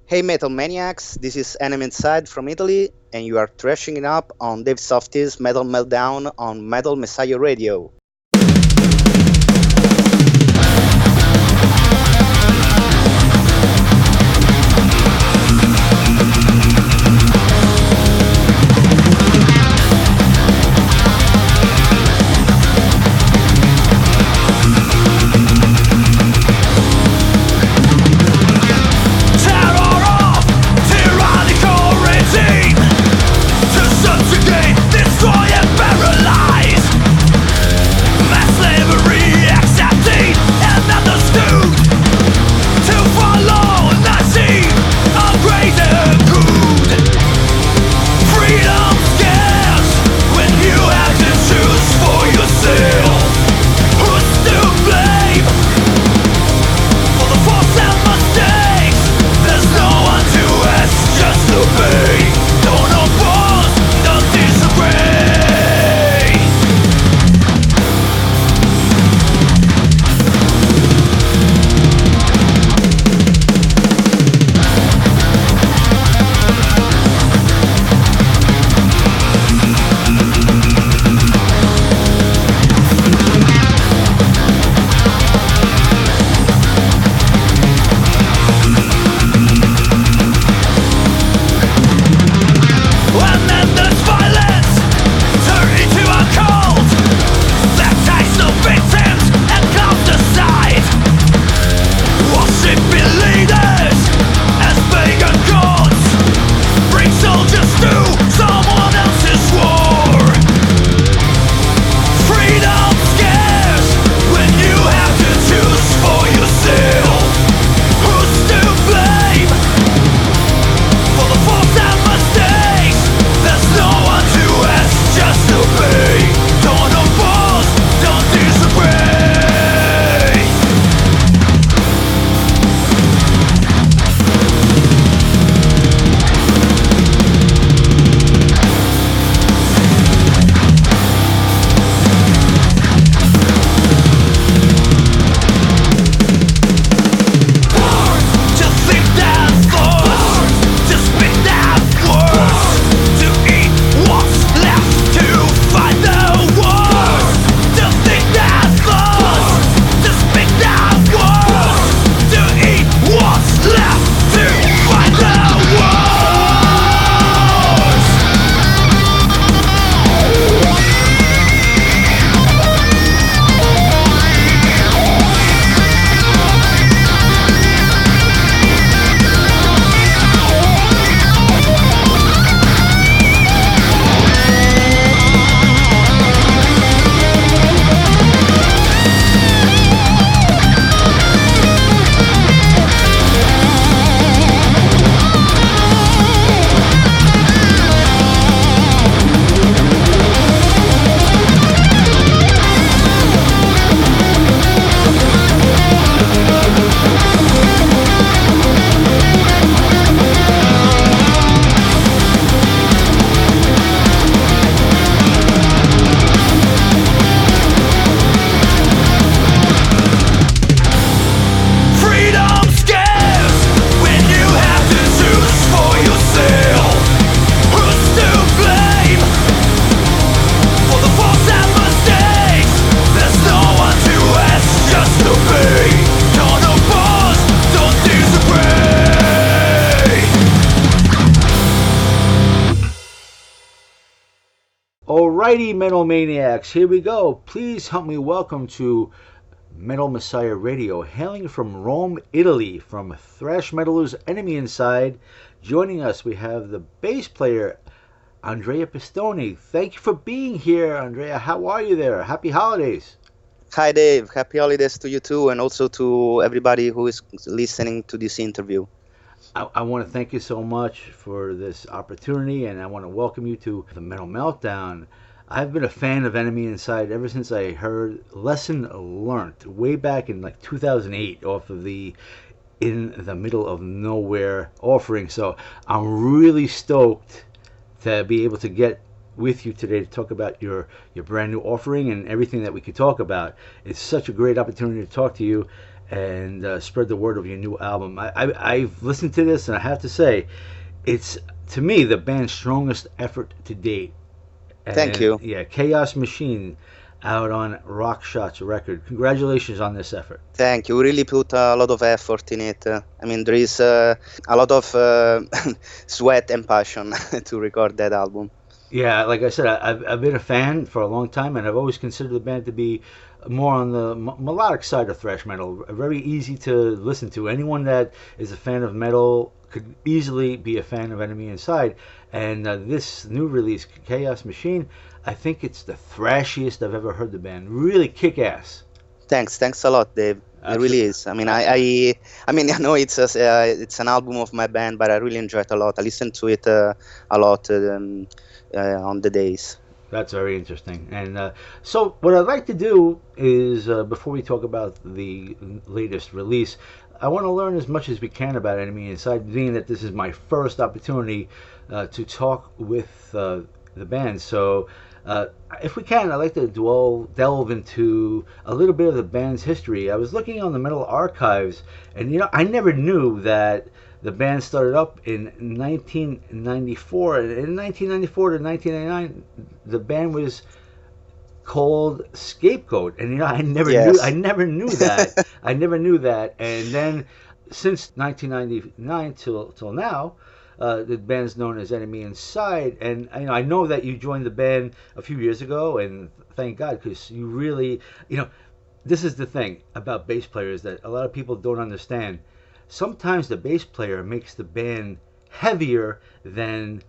Hey Metal Maniacs, this is Enemynside from Italy, and you are thrashing it up on Dave Softees Metal Meltdown on Metal Messiah Radio. Alrighty, Metal Maniacs, here we go. Please help me welcome to Metal Messiah Radio, hailing from Rome, Italy, from thrash metalers Enemynside. Joining us, we have the bass player, Andrea Pistone. Thank you for being here, Andrea. How are you there? Happy holidays. Hi Dave, happy holidays to you too, and also to everybody who is listening to this interview. I want to thank you so much for this opportunity, and I want to welcome you to the Metal Meltdown. I've been a fan of Enemynside ever since I heard Lesson Learned way back in like 2008 off of the In the Middle of Nowhere offering. So I'm really stoked to be able to get with you today to talk about your brand new offering and everything that we could talk about. It's such a great opportunity to talk to you. and spread the word of your new album. I've listened to this, and I have to say, it's, to me, the band's strongest effort to date. Thank And you. yeah, Chaos Machine out on Rockshots Record. Congratulations on this effort. Thank you. We really put a lot of effort in it. I mean, there is a lot of sweat and passion to record that album. Yeah, like I said, I've been a fan for a long time, and I've always considered the band to be more on the melodic side of thrash metal. Very easy to listen to. Anyone that is a fan of metal could easily be a fan of Enemynside. And this new release, Chaos Machine, I think it's the thrashiest I've ever heard the band. Really kick ass. Thanks a lot, Dave. It really is. I mean, I mean, I know it's an album of my band, but I really enjoy it a lot. I listen to it a lot on the days. That's very interesting. And so, what I'd like to do is, before we talk about the latest release, I want to learn as much as we can about Enemynside, being that this is my first opportunity to talk with the band. So, if we can, I'd like to delve into a little bit of the band's history. I was looking on the Metal Archives, and I never knew that the band started up in 1994. In 1994 to 1999, the band was called Scapegoat, and I never knew that. I never knew that. And then since 1999 till now, the band's known as Enemynside, and I know that you joined the band a few years ago, and thank God, because you really, this is the thing about bass players that a lot of people don't understand. Sometimes the bass player makes the band heavier than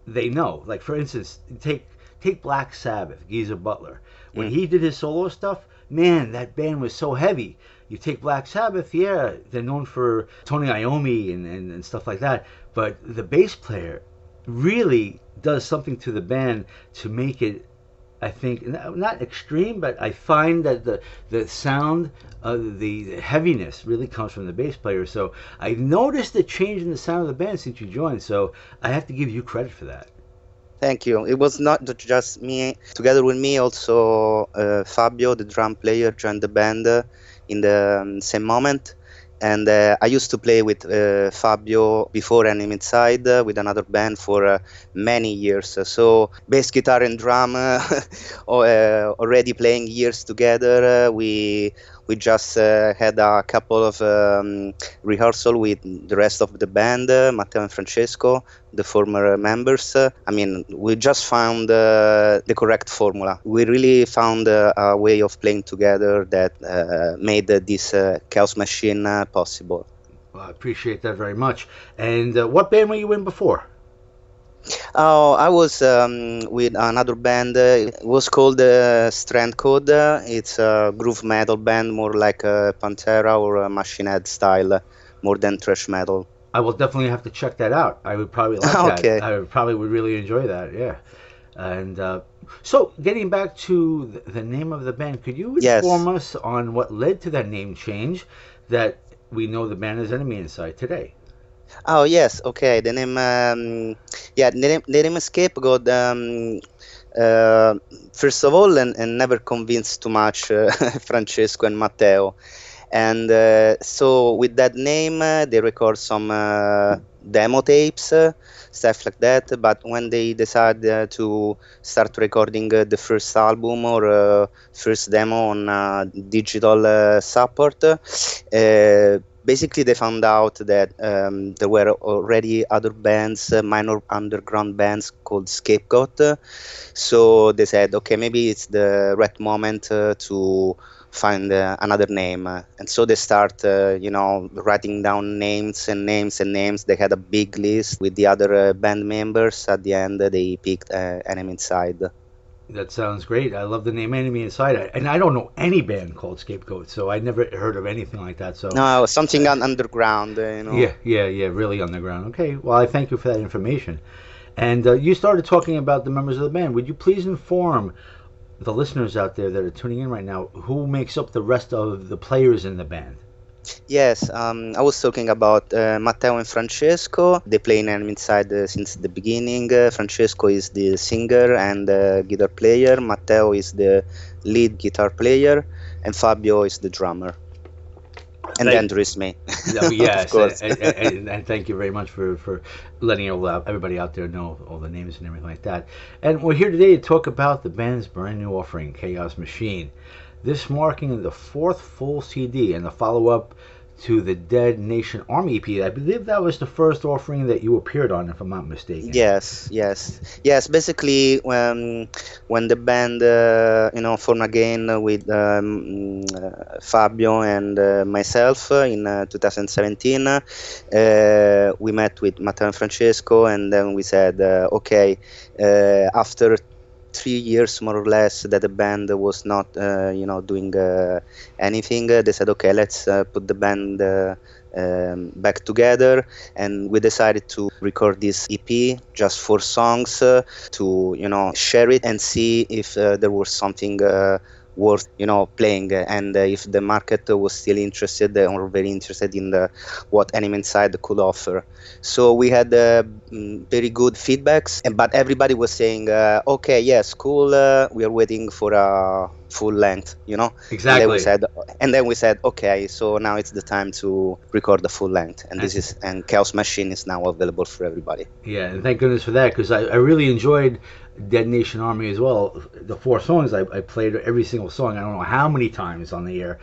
they know. Like, for instance, take Black Sabbath, Geezer Butler. When he did his solo stuff, man, that band was so heavy. You take Black Sabbath, yeah, they're known for Tony Iommi and stuff like that, but the bass player really does something to the band to make it, I think, not extreme, but I find that the sound, the heaviness really comes from the bass player. So I've noticed a change in the sound of the band since you joined, so I have to give you credit for that. Thank you. It was not just me. Together with me, also Fabio, the drum player, joined the band in the same moment. And I used to play with Fabio before Enemynside with another band for many years. So bass, guitar, and drum already playing years together. We just had a couple of rehearsal with the rest of the band, Matteo and Francesco, the former members. I mean, we just found the correct formula. We really found a way of playing together that made this Chaos Machine possible. Well, I appreciate that very much. And what band were you in before? Oh, I was with another band. It was called Strand Code. It's a groove metal band, more like a Pantera or a Machine Head style, more than thrash metal. I will definitely have to check that out. I would probably like that. I probably would really enjoy that, yeah. And so, getting back to the name of the band, could you inform us on what led to that name change that we know the band is Enemynside today? Oh yes, okay. The name, the name Scapegoat. First of all, and never convinced too much Francesco and Matteo, and so with that name, they record some demo tapes, stuff like that. But when they decided to start recording the first album or first demo on digital support. Basically, they found out that there were already other bands, minor underground bands called Scapegoat. So they said, okay, maybe it's the right moment to find another name. And so they start, writing down names and names and names. They had a big list with the other band members. At the end, they picked Enemynside. That sounds great. I love the name Enemynside, and I don't know any band called Scapegoat, so I never heard of anything like that. So no, something underground. Yeah, really underground. Okay, well, I thank you for that information. And you started talking about the members of the band. Would you please inform the listeners out there that are tuning in right now who makes up the rest of the players in the band? Yes, I was talking about Matteo and Francesco. They play in Enemynside since the beginning. Francesco is the singer and guitar player. Matteo is the lead guitar player, and Fabio is the drummer. And then there is me. Of Yes, course. and thank you very much for letting everybody out there know all the names and everything like that. And we're here today to talk about the band's brand new offering, Chaos Machine. This marking the fourth full CD and the follow-up to the Dead Nation Army EP. I believe that was the first offering that you appeared on, if I'm not mistaken. Yes. Basically, when the band, formed again with Fabio and myself in 2017, we met with Matteo and Francesco, and then we said, okay, after 3 years more or less that the band was not doing anything, they said, okay, let's put the band back together, and we decided to record this EP, just 4 songs, to share it and see if there was something worth playing, and if the market was still interested or very interested in what Enemynside could offer. So we had very good feedbacks, but everybody was saying, okay, yes, cool, we are waiting for a full length, Exactly. And then we said, okay, so now it's the time to record the full length, and Chaos Machine is now available for everybody. Yeah, and thank goodness for that, because I really enjoyed Dead Nation Army as well. The 4 songs, I played every single song. I don't know how many times on the air,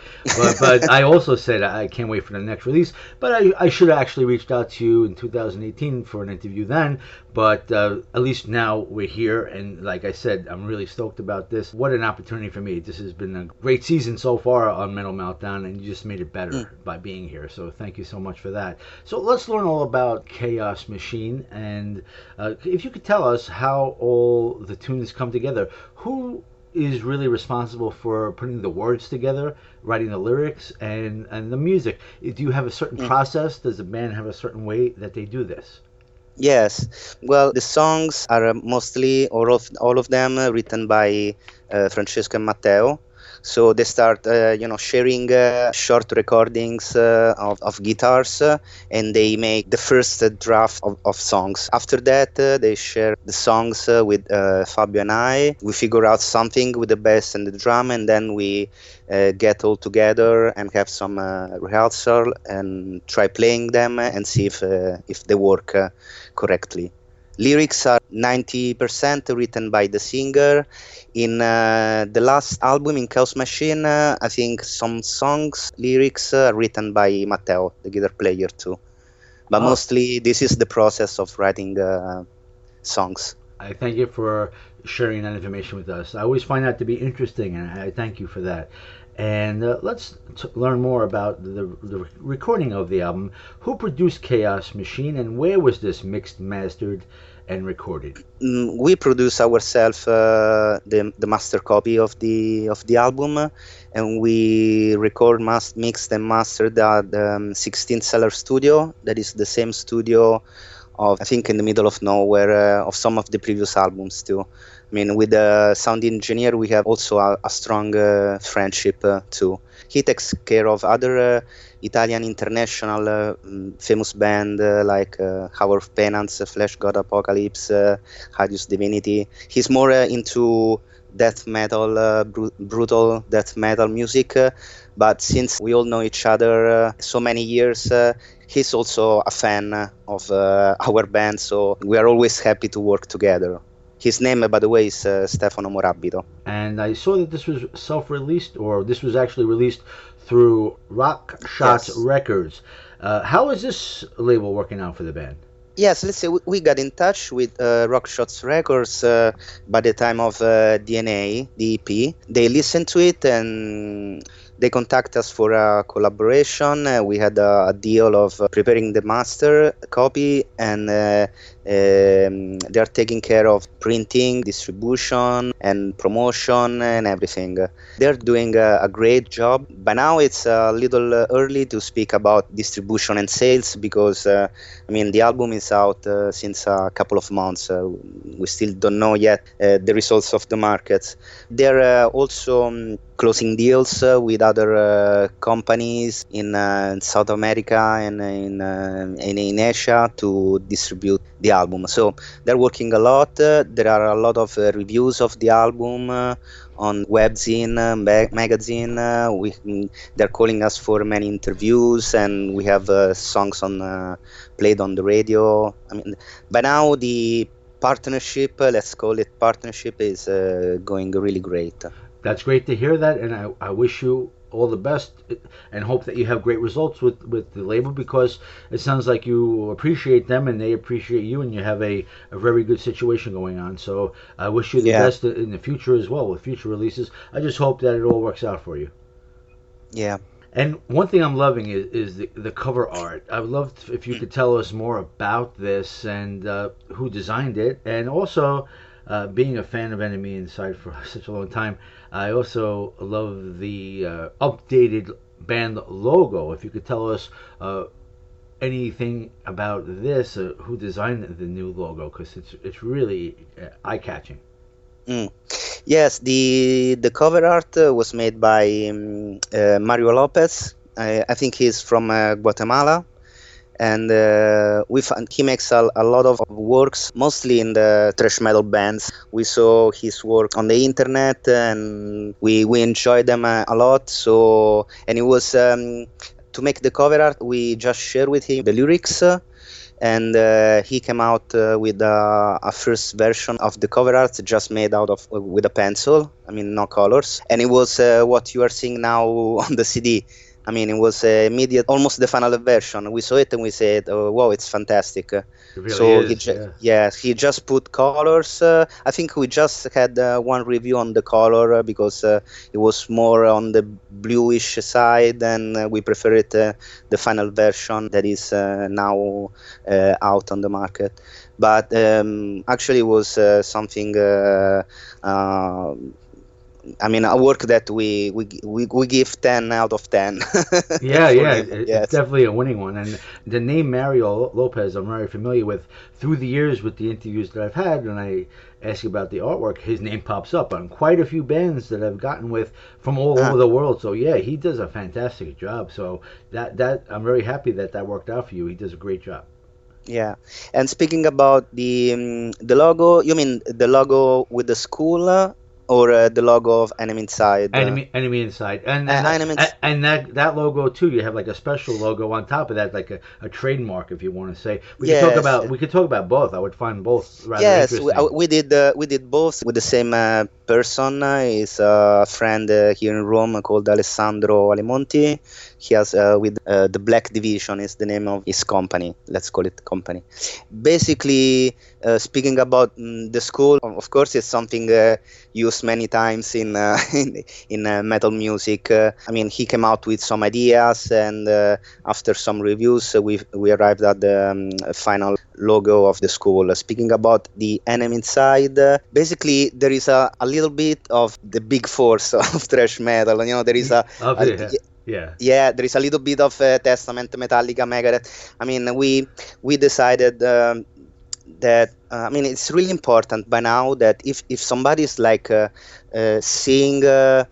but I also said I can't wait for the next release. But I should have actually reached out to you in 2018 for an interview then. But at least now we're here, and like I said, I'm really stoked about this. What an opportunity for me. This has been a great season so far on Metal Meltdown, and you just made it better by being here. So thank you so much for that. So let's learn all about Chaos Machine, and if you could tell us how all the tunes come together. Who is really responsible for putting the words together, writing the lyrics, and the music? Do you have a certain process? Does the band have a certain way that they do this? Yes. Well, the songs are mostly, all of them, written by Francesco and Matteo. So they start, sharing short recordings of guitars, and they make the first draft of songs. After that, they share the songs with Fabio and I. We figure out something with the bass and the drum, and then we get all together and have some rehearsal and try playing them and see if they work correctly. Lyrics are 90% written by the singer. In the last album, in Chaos Machine, I think some songs, lyrics are written by Matteo, the guitar player too. But mostly this is the process of writing songs. I thank you for sharing that information with us. I always find that to be interesting, and I thank you for that. And let's learn more about the recording of the album. Who produced Chaos Machine, and where was this mixed, mastered, and recorded? We produce ourselves the master copy of the album, and we record, mixed, and mastered at 16 Cellar Studio. That is the same studio of, I think, in the middle of nowhere, of some of the previous albums too. I mean, with the sound engineer, we have also a strong friendship too. He takes care of other Italian international famous band like Hour of Penance, Flesh God Apocalypse, Hadius Divinity. He's more into death metal, brutal death metal music. But since we all know each other so many years, he's also a fan of our band, so we are always happy to work together. His name, by the way, is Stefano Morabito. And I saw that this was self-released, or this was actually released through Rockshots Records. How is this label working out for the band? Yes, let's say we got in touch with Rockshots Records by the time of DNA, the EP. They listened to it and they contacted us for a collaboration. We had a deal of preparing the master copy, and they are taking care of printing, distribution, and promotion and everything. They're doing a great job. By now, it's a little early to speak about distribution and sales because, the album is out since a couple of months. We still don't know yet the results of the markets. They're also closing deals with other companies in South America and in Asia to distribute the album. So they're working a lot. There are a lot of reviews of the album on webzine, magazine. They're calling us for many interviews, and we have songs on played on the radio. I mean, by now the partnership, let's call it partnership, is going really great. That's great to hear that, and I wish you all the best and hope that you have great results with the label, because it sounds like you appreciate them and they appreciate you, and you have a very good situation going on. So I wish you the best in the future as well with future releases. I just hope that it all works out for you. Yeah. And one thing I'm loving is the cover art. I would love if you could tell us more about this and who designed it, and also being a fan of Enemynside for such a long time, I also love the updated band logo. If you could tell us anything about this, who designed the new logo, because it's really eye-catching. Yes, the cover art was made by Mario Lopez. I think he's from Guatemala. And he makes a lot of works, mostly in the thrash metal bands. We saw his work on the internet, and we enjoyed them a lot. So, and it was to make the cover art, we just shared with him the lyrics, and he came out with a first version of the cover art, just made out of with a pencil. I mean, no colors, and it was what you are seeing now on the CD. I mean, it was immediate, almost the final version. We saw it and we said, "Oh, wow, it's fantastic." It really so is, he just put colors. I think we just had one review on the color because it was more on the bluish side, and we preferred the final version that is now out on the market. But actually, it was something. I mean, a work that we give 10 out of 10. It's definitely a winning one. And the name Mario Lopez, I'm very familiar with through the years with the interviews that I've had. When I ask you about the artwork, his name pops up on quite a few bands that I've gotten with from all over the world. So yeah, he does a fantastic job. So that I'm very happy that worked out for you. He does a great job. Yeah, and speaking about the logo, you mean the logo with the school? Or the logo of Enemynside. Enemynside, and that logo too. You have like a special logo on top of that, like a trademark, if you want to say. We could talk about both. I would find both rather interesting. Yes, we did both with the same person. He's a friend here in Rome called Alessandro Alemonti. He has with the Black Division is the name of his company. Let's call it company. Basically, speaking about the school, of course, it's something used many times in metal music. I mean, he came out with some ideas, and after some reviews, we arrived at the final logo of the school. Speaking about the Enemynside, basically there is a little bit of the big force of thrash metal. You know, there is there is a little bit of Testament, Metallica, Megadeth. I mean, we decided that I mean, it's really important by now that if somebody is like seeing cover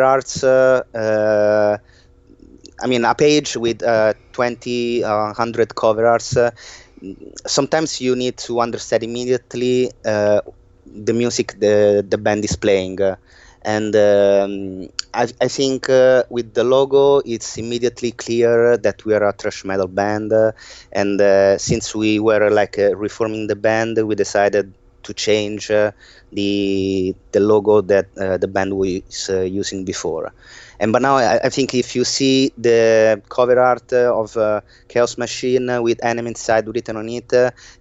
arts, I mean, a page with 100 cover arts, sometimes you need to understand immediately the music the band is playing. And I think with the logo, it's immediately clear that we are a thrash metal band. And since we were like reforming the band, we decided to change the logo that the band was using before. And but now I think if you see the cover art of Chaos Machine with Enemynside written on it,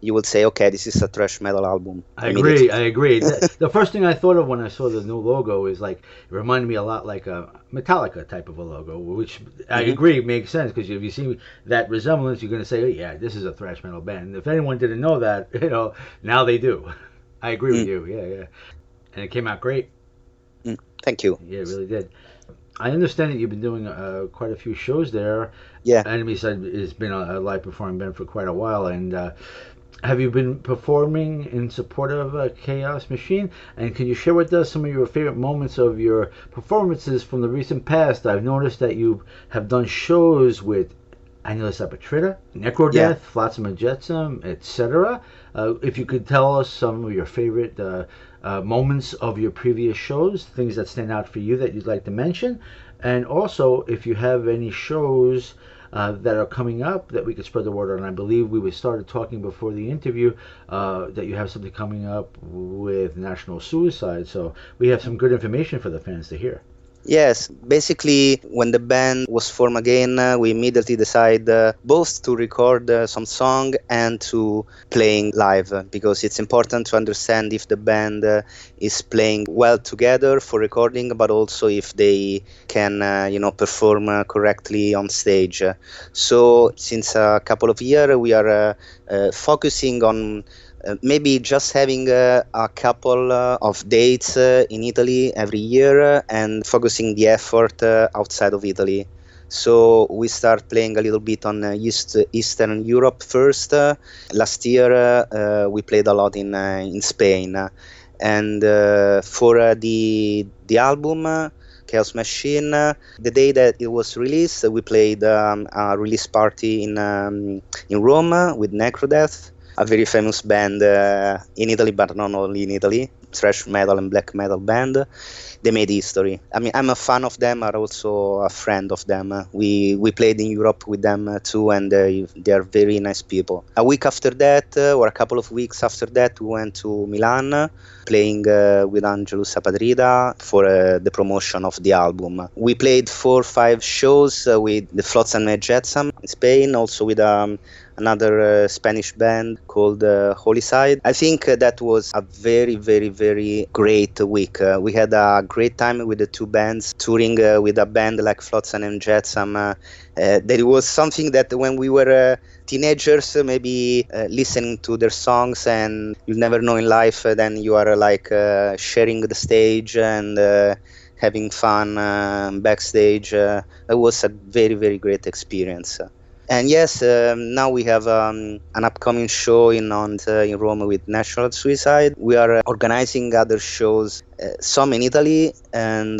you will say, okay, this is a thrash metal album. I agree. The first thing I thought of when I saw the new logo is like, it reminded me a lot like a Metallica type of a logo, which I agree makes sense, because if you see that resemblance, you're going to say, oh, yeah, this is a thrash metal band. And if anyone didn't know that, you know, now they do. I agree with you. Yeah. And it came out great. Thank you. Yeah, it really did. I understand that you've been doing quite a few shows there. Yeah. Enemynside has been a live performing band for quite a while. And have you been performing in support of Chaos Machine? And can you share with us some of your favorite moments of your performances from the recent past? I've noticed that you have done shows with Annulus Apatrida, Necrodeath, Flotsam and Jetsam, etc. If you could tell us some of your favorite moments of your previous shows, things that stand out for you that you'd like to mention, and also if you have any shows that are coming up that we could spread the word on. I believe we started talking before the interview that you have something coming up with National Suicide, so we have some good information for the fans to hear. Yes, basically, when the band was formed again, we immediately decided both to record some song and to playing live, because it's important to understand if the band is playing well together for recording, but also if they can, perform correctly on stage. So, since a couple of years, we are focusing on maybe just having a couple of dates in Italy every year and focusing the effort outside of Italy. So we start playing a little bit on Eastern Europe first. Last year we played a lot in Spain, and for the album. Chaos Machine. The day that it was released, we played a release party in Rome with Necrodeath, a very famous band in Italy, but not only in Italy, thrash metal and black metal band. They made history. I mean, I'm a fan of them, but also a friend of them. We played in Europe with them too, and they are very nice people. A week after that, or a couple of weeks after that, we went to Milan, playing with Angelo Sapadrida for the promotion of the album. We played 4 or 5 shows with the Flotsam and Jetsam in Spain, also with another Spanish band called Holyside. I think that was a very, very, very great week. We had a great time with the two bands, touring with a band like Flotsam and Jetsam. That was something that when we were teenagers, maybe listening to their songs, and you never know in life, then you are sharing the stage and having fun backstage. It was a very, very great experience. And yes, now we have an upcoming show in Rome with National Suicide. We are organizing other shows, some in Italy, and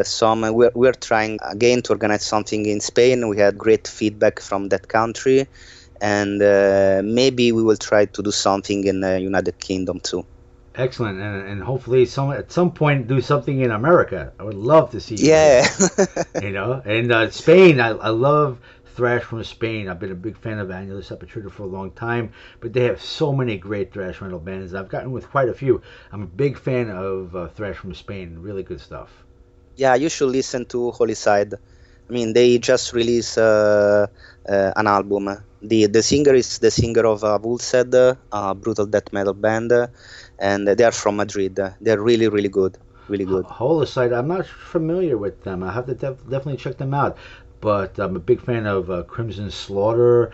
some we're trying again to organize something in Spain. We had great feedback from that country, and maybe we will try to do something in the United Kingdom too. Excellent, and hopefully at some point do something in America. I would love to see you. Yeah. And Spain, I love thrash from Spain. I've been a big fan of Annulus Apatrida for a long time, but they have so many great thrash metal bands. I've gotten with quite a few. I'm a big fan of thrash from Spain. Really good stuff. Yeah, you should listen to Holyside. I mean, they just released an album. The singer is the singer of Vulsed, a brutal death metal band, and they are from Madrid. They're really, really good. Really good. Holyside, I'm not familiar with them. I have to definitely check them out. But I'm a big fan of Crimson Slaughter,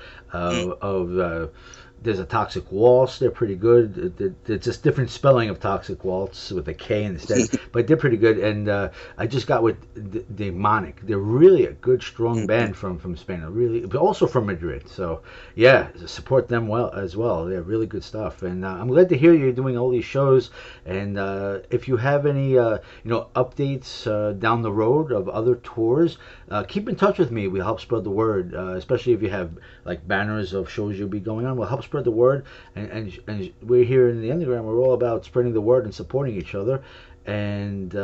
there's a Toxic Waltz. They're pretty good. It's just different spelling of Toxic Waltz with a K instead, but they're pretty good. And I just got with Demonic. They're really a good, strong band from Spain. Really, but also from Madrid. So yeah, support them well as well. They're really good stuff. And I'm glad to hear you're doing all these shows. And if you have any updates down the road of other tours, keep in touch with me. We'll help spread the word, especially if you have like banners of shows you'll be going on. We'll help spread the word, and we're here in the Underground. We're all about spreading the word and supporting each other. And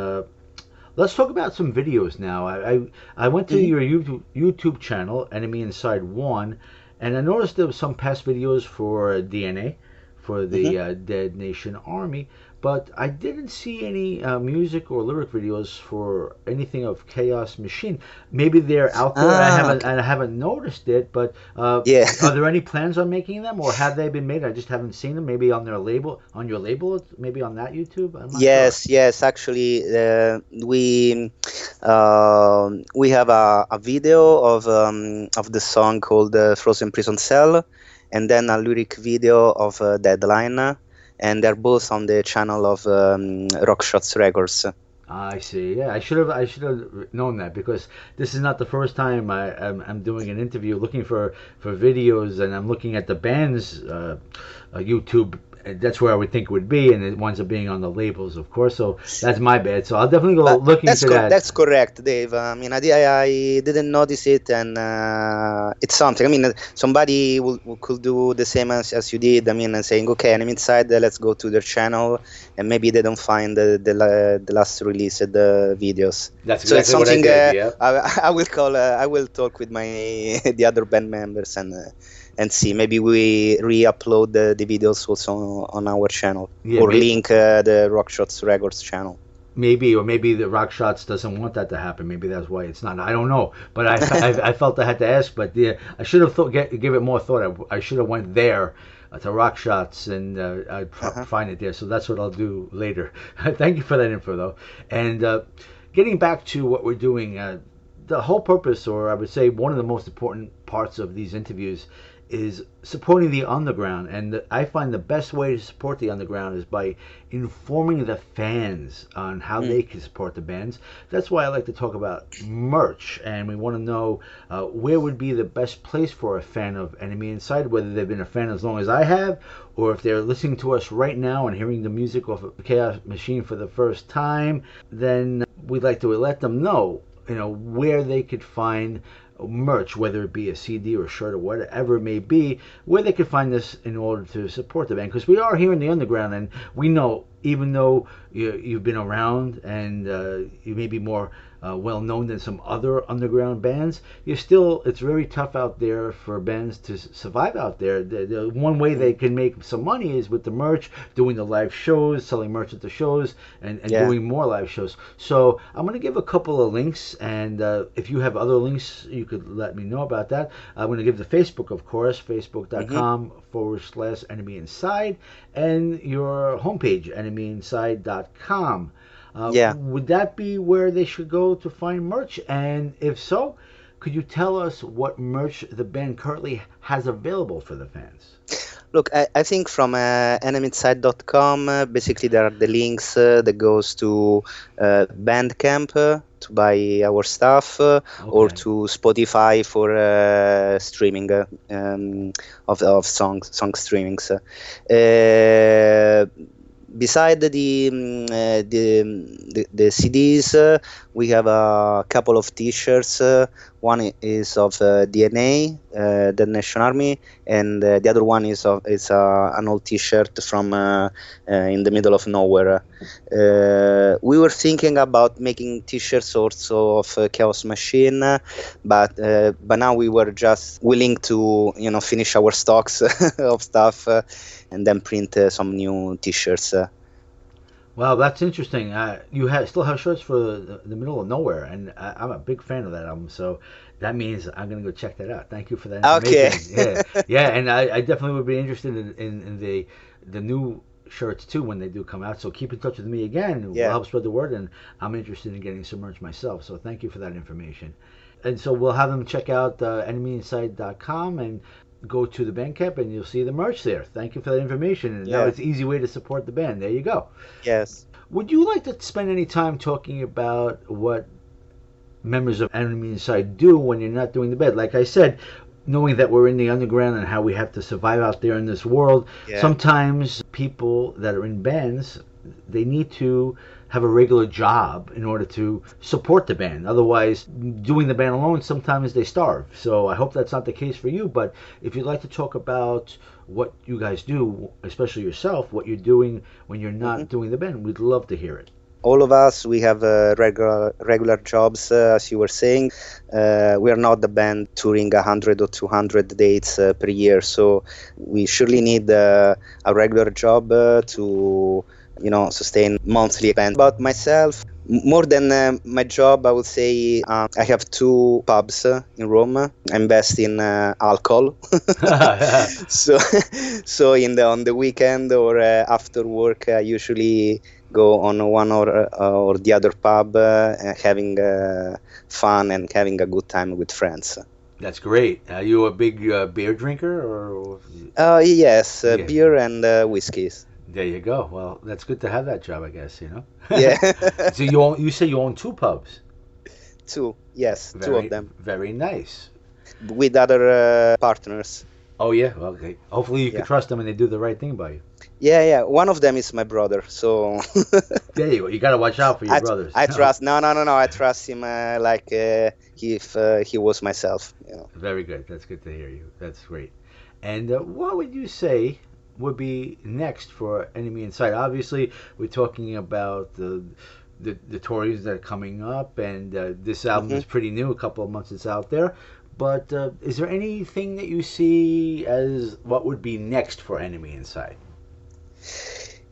let's talk about some videos now. I went to your YouTube channel, Enemynside 1, and I noticed there was some past videos for DNA, for the Dead Nation Army, but I didn't see any music or lyric videos for anything of Chaos Machine. Maybe they're out there. I haven't noticed it, but are there any plans on making them, or have they been made? I just haven't seen them. Maybe on your label, maybe on that YouTube. Yes. Actually, we have a video of the song called "Frozen Prison Cell," and then a lyric video of Deadline. And they're both on the channel of Rockshots Records. I see. Yeah, I should have known that, because this is not the first time I'm doing an interview looking for videos, and I'm looking at the band's YouTube that's where I would think it would be, and it winds up being on the labels, of course. So that's my bad. So I'll definitely go looking into that. That's correct, Dave. I mean, I didn't notice it, and it's something. I mean, somebody could do the same as you did. I mean, saying, okay, Enemynside, let's go to their channel, and maybe they don't find the last released videos. That's exactly so it's something what I did, yeah. I will call. I will talk with the other band members and see. Maybe we re-upload the videos also on our channel, or link the Rockshots Records channel. Maybe, or maybe the Rockshots doesn't want that to happen. Maybe that's why it's not. I don't know, but I felt I had to ask. But I should have give it more thought. I should have went there to Rockshots and I'd find it there. So that's what I'll do later. Thank you for that info, though. And getting back to what we're doing, the whole purpose, or I would say one of the most important parts of these interviews, is supporting the underground. And I find the best way to support the underground is by informing the fans on how they can support the bands. That's why I like to talk about merch, and we want to know where would be the best place for a fan of Enemynside, whether they've been a fan as long as I have, or if they're listening to us right now and hearing the music off of Chaos Machine for the first time. Then we'd like to let them know, where they could find merch, whether it be a CD or a shirt or whatever it may be, where they could find this in order to support the band. Because we are here in the underground, and we know, even though you've been around and you may be more well known than some other underground bands, it's very tough out there for bands to survive out there. The one way they can make some money is with the merch, doing the live shows, selling merch at the shows, and doing more live shows. So I'm going to give a couple of links, and if you have other links, you could let me know about that. I'm going to give the Facebook, of course, facebook.com/Enemynside, and your homepage, Enemynside.com. Would that be where they should go to find merch? And if so, could you tell us what merch the band currently has available for the fans? Look, I think from Enemynside.com, basically there are the links that goes to Bandcamp to buy our stuff, or to Spotify for streaming of song streamings. Beside the CDs, we have a couple of T-shirts. One is of DNA, the Nation Army, and the other one is an old T-shirt from in the middle of nowhere. We were thinking about making T-shirts also of Chaos Machine, but now we were just willing to finish our stocks of stuff and then print some new T-shirts. Wow, that's interesting. You still have shirts for the middle of nowhere, and I'm a big fan of that album. So that means I'm going to go check that out. Thank you for that information. Okay. Yeah, and I definitely would be interested in the new shirts too when they do come out. So keep in touch with me again. We'll help spread the word, and I'm interested in getting some merch myself. So thank you for that information. And so we'll have them check out Enemynside.com and go to the Bandcamp, and you'll see the merch there. Thank you for that information. And now it's an easy way to support the band. There you go. Yes. Would you like to spend any time talking about what members of Enemynside do when you're not doing the band? Like I said, knowing that we're in the underground and how we have to survive out there in this world, sometimes people that are in bands, they need to have a regular job in order to support the band. Otherwise, doing the band alone, sometimes they starve. So I hope that's not the case for you, but if you'd like to talk about what you guys do, especially yourself, what you're doing when you're not doing the band, we'd love to hear it. All of us, we have regular jobs, as you were saying. We are not the band touring 100 or 200 dates per year, so we surely need a regular job to sustain monthly events. About myself, more than my job, I would say I have 2 pubs in Rome. I invest in alcohol. so on the weekend or after work, I usually go on one or the other pub, having fun and having a good time with friends. That's great. Are you a big beer drinker? Or? Yes, beer and whiskeys. There you go. Well, that's good to have that job, I guess, Yeah. So you say you own 2 pubs? 2, yes, 2 of them. Very nice. With other partners. Oh yeah, okay. Hopefully you can Yeah. trust them and they do the right thing by you. Yeah. One of them is my brother, so There you go. You got to watch out for your brothers. I trust. No. I trust him like if he was myself. You know. Very good. That's good to hear you. That's great. And what would you say would be next for Enemy Inside? Obviously, we're talking about the tours that are coming up, and this album Hmm. is pretty new. A couple of months it's out there. But is there anything that you see as what would be next for Enemy Inside?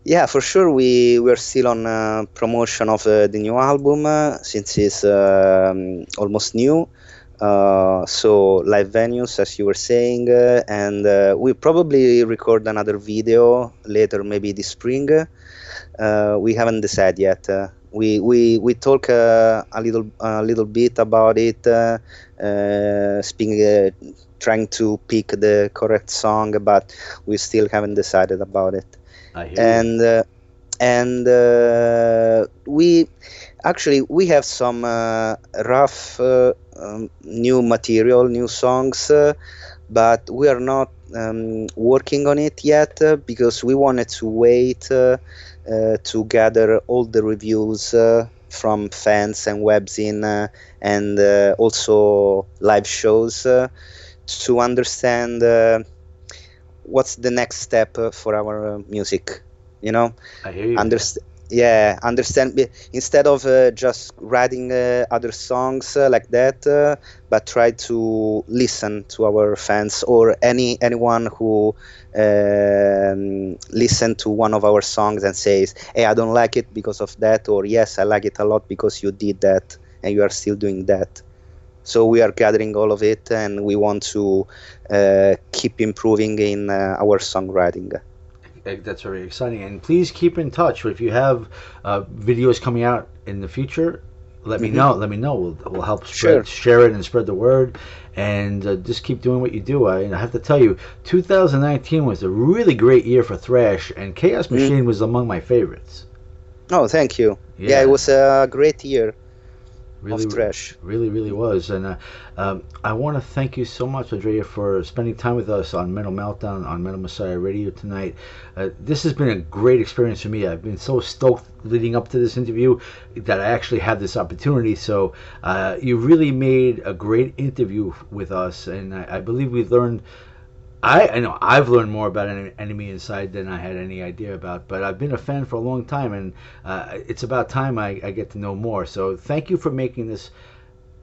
Yeah, for sure. We're still on promotion of the new album since it's almost new. So live venues, as you were saying, and we probably record another video later, maybe this spring. We haven't decided yet. We talk a little bit about it, trying to pick the correct song, but we still haven't decided about it. I hear you. And we have some rough new material, new songs, but we are not working on it yet because we wanted to wait to gather all the reviews from fans and webzine and also live shows to understand what's the next step for our music. You know, I hear you. understand instead of just writing other songs like that, but try to listen to our fans or anyone who listen to one of our songs and says, hey, I don't like it because of that, or yes, I like it a lot because you did that and you are still doing that. So we are gathering all of it, and we want to keep improving in our songwriting. That's very exciting. And please keep in touch. If you have videos coming out in the future, let me Mhm. know. Let me know. We'll help Sure. share it and spread the word. And just keep doing what you do. I have to tell you, 2019 was a really great year for thrash, and Chaos Mhm. Machine was among my favorites. Oh, thank you. Yeah, Yeah, it was a great year really, of Thrash. really was. And I want to thank you so much, Andrea, for spending time with us on Metal Meltdown on Metal Messiah Radio tonight. This has been a great experience for me. I've been so stoked leading up to this interview that I actually had this opportunity. So you really made a great interview with us, and I believe we've learned. I know I've learned more about Enemy Inside than I had any idea about, but I've been a fan for a long time, and it's about time I get to know more. So thank you for making this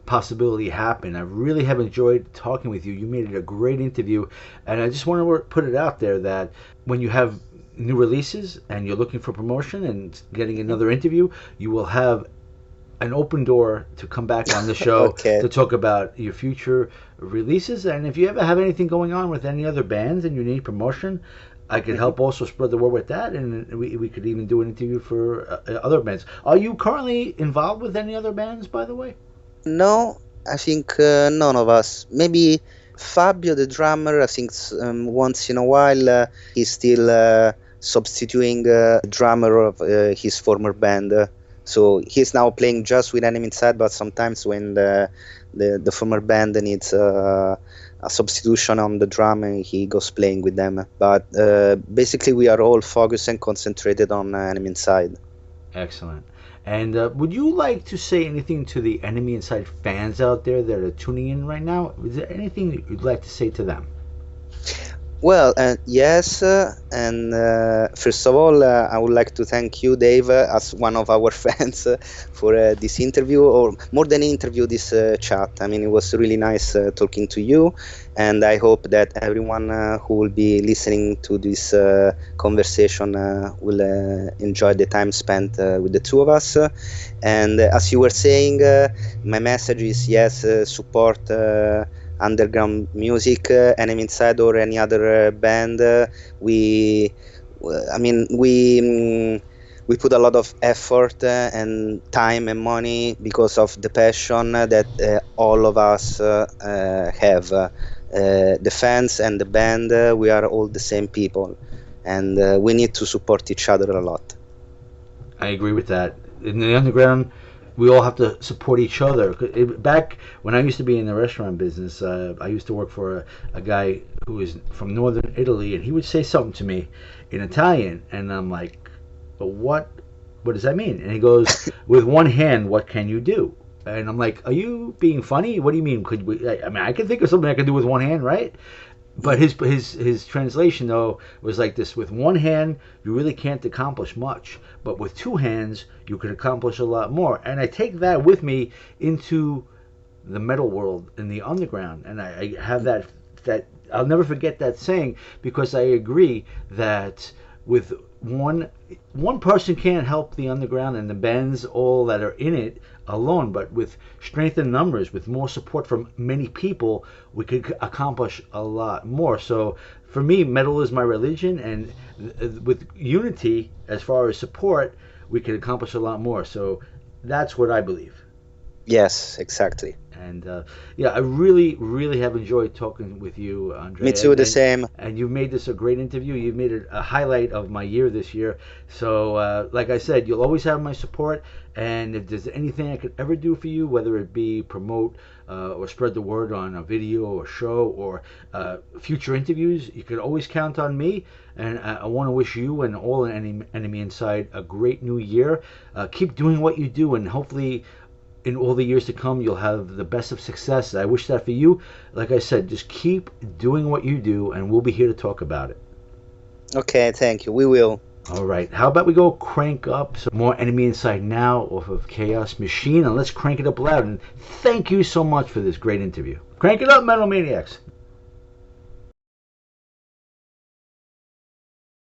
possibility happen. I really have enjoyed talking with you. You made it a great interview, and I just want to put it out there that when you have new releases and you're looking for promotion and getting another interview, you will have an open door to come back on the show Okay. to talk about your future releases. And if you ever have anything going on with any other bands and you need promotion, I could Mhm. help also spread the word with that, and we could even do an interview for other bands. Are you currently involved with any other bands, by the way? No, I think none of us. Maybe Fabio, the drummer, I think once in a while he's still substituting drummer of his former band. So he's now playing just with Enemynside, but sometimes when the former band needs a substitution on the drum, he goes playing with them. But basically, we are all focused and concentrated on Enemynside. Excellent. And would you like to say anything to the Enemy Inside fans out there that are tuning in right now? Is there anything that you'd like to say to them? Well, yes, and first of all, I would like to thank you, Dave, as one of our fans, for this interview, or more than interview, this chat. I mean, it was really nice talking to you, and I hope that everyone who will be listening to this conversation will enjoy the time spent with the two of us. And as you were saying, my message is yes, support underground music, Enemynside or any other band. I mean, we put a lot of effort and time and money because of the passion that all of us have. The fans and the band, we are all the same people, and we need to support each other a lot. I agree with that. In the underground, we all have to support each other. Back when I used to be in the restaurant business, I used to work for a guy who was from northern Italy, and he would say something to me in Italian, and I'm like, but what does that mean? And he goes, with one hand, what can you do? And I'm like, are you being funny? What do you mean? I can think of something I can do with one hand, right? But his translation though was like this: with one hand you really can't accomplish much, but with two hands you can accomplish a lot more. And I take that with me into the metal world in the underground, and I have that I'll never forget that saying, because I agree that with one person can't help the underground and the bands all that are in it alone, but with strength in numbers, with more support from many people, we could accomplish a lot more. So for me, metal is my religion, and with unity as far as support, we can accomplish a lot more. So that's what I believe. Yes, exactly. And yeah, I really, really have enjoyed talking with you, Andrea. Me too, the same. And you've made this a great interview. You've made it a highlight of my year this year. So, like I said, you'll always have my support. And if there's anything I could ever do for you, whether it be promote or spread the word on a video or show or future interviews, you could always count on me. And I want to wish you and all Enemynside a great new year. Keep doing what you do, and hopefully in all the years to come, you'll have the best of success. I wish that for you. Like I said, just keep doing what you do, and we'll be here to talk about it. Okay, thank you. We will. All right. How about we go crank up some more Enemynside now off of Chaos Machine, and let's crank it up loud. And thank you so much for this great interview. Crank it up, Metal Maniacs.